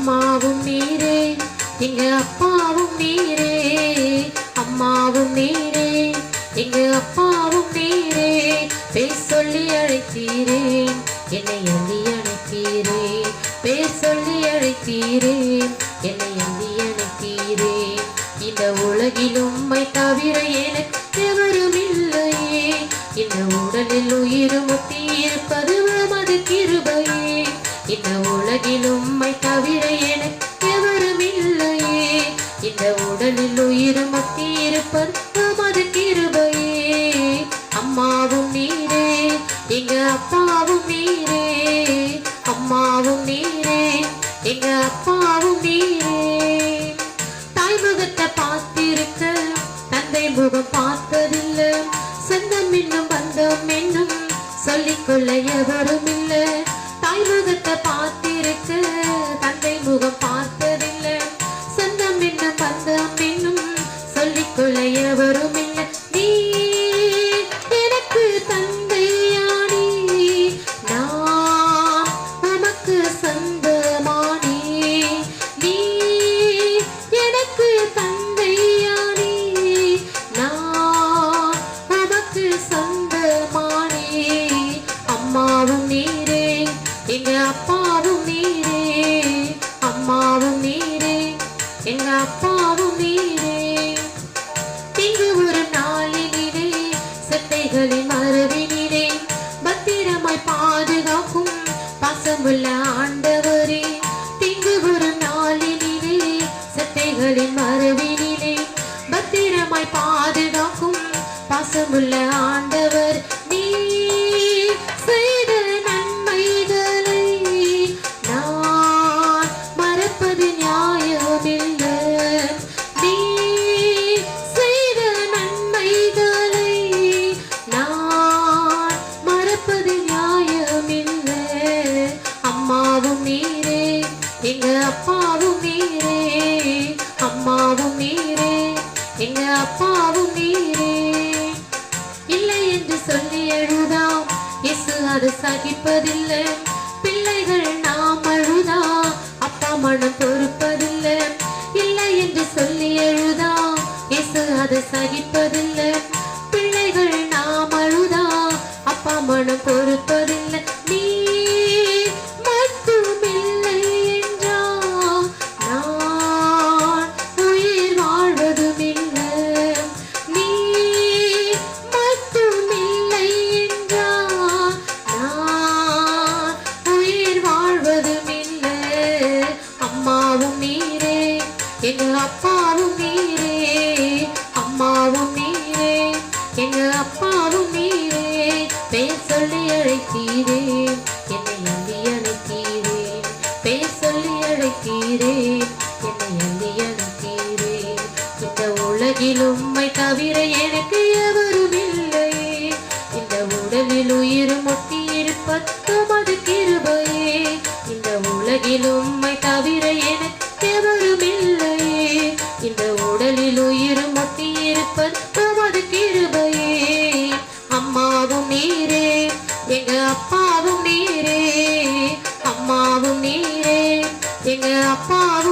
அம்மாவும் நீரே எங்க அப்பாவும் நீரே, அம்மாவும் நீரே எங்க அப்பாவும் நீரே. பேர் சொல்லி அழைத்தீரே என்னை அள்ளி அணைத்தீரே, பேர் சொல்லி அழைத்தீரே என்னை அள்ளி அணைத்தீரே. இந்த உலகில் உம்மை தவிர எனக்கு எவரும் இல்லையே, இந்த உடலில் உயிர் முத்தி இருப்பது உமது கிருபையே. இந்த உலகில் உம்மை தவிர எனக்கு எவரும் இல்லையே, இந்த உடலில் உயிர் முத்தி இருப்பது உமது கிருபையே. அம்மாவும் நீரே எங்க அப்பாவும் நீரே, அம்மாவும் நீரே எங்க அப்பாவும் நீரே. தாய் முகத்தை பார்த்திருக்க தந்தை முகம் பார்த்ததில்லை, சொந்தம் என்னும் பந்தம் என்னும் சொல்லிக்கொள்ள எவரும் இல்லை. தாய் முகத்தை பார்த்திருக்க தந்தை முகம் பார்த்ததில்லை, சொந்தம் என்னும் பந்தம் என்னும் சொல்லிக்கொள்ள எவரும் இல்லை. நீ எனக்கு தந்தையானி, நான் உமக்கு சொந்தமானி. நீ எனக்கு தந்தையானி, நான் உமக்கு சொந்தமானி. அம்மாவும் நீரே எங்க அப்பாவும் நீரே, அம்மாவும் நீரே எங்க அப்பாவும் நீரே. இங்கு ஒரு நாளினிலே செத்தைகளின் மரபினிலே பத்திரமாய் பாதுகாக்கும் பாசமுள்ள ஆண்டவரே. திங்கு ஒரு நாளினிலே செத்தைகளின் மரபினிலே பத்திரமாய் பாதுகாக்கும் பாசமுள்ள ஆண்டவர். நீ செய்த நன்மைகளை நான் மறப்பது நியாயமில்லை, நீ செய்த நன்மைகளை நான் மறப்பது நியாயமில்லை. அம்மாவும் நீரே எங்க அப்பாவும் நீரே, அம்மாவும் நீரே எங்க அப்பாவும் நீரே. இல்லை என்று சொல்லி எழுதாம் இயேசு அது சகிப்பதில்லை, பிள்ளைகள் நாம் அழுதா அப்பா மனம் பொறுப்பதில்லை. இல்லை என்று சொல்லி எழுதாம் இயேசு அது சகிப்பதில்லை, பிள்ளைகள் நாம் அழுதா அப்பா மனம் பொறுப்பதில்லை. நீ மட்டும் இல்லை என்றால் நான் உயிர் வாழ்வதும் இல்லை, நீ மட்டும் இல்லை என்றால் நான் உயிர் வாழ்வதும் இல்லை. அம்மாவும் நீரே எங்க அப்பாவும் நீரே, அம்மாவும் நீரே எங்க அப்பாவும் நீரே. பேர் சொல்லி அழைத்தீரே என்னை அள்ளி அணைத்தீரே, பேர் சொல்லி அழைத்தீரே என்னை அள்ளி அணைத்தீரே. இந்த உலகில் உம்மை தவிர எனக்கு எவரும் இல்லையே, இந்த உடலில் உயிர் முத்தி இருப்பது உமது கிருபையே. இந்த உலகில் உம்மை தவிர எனக்கு எவரும் இல்லையே, இந்த உடலில் உயிர் முத்தி இருப்பது உமது கிருபையே. அம்மாவும் நீரே எங்க அப்பாவும் நீரே, அம்மாவும் நீரே எங்க அப்பாவும்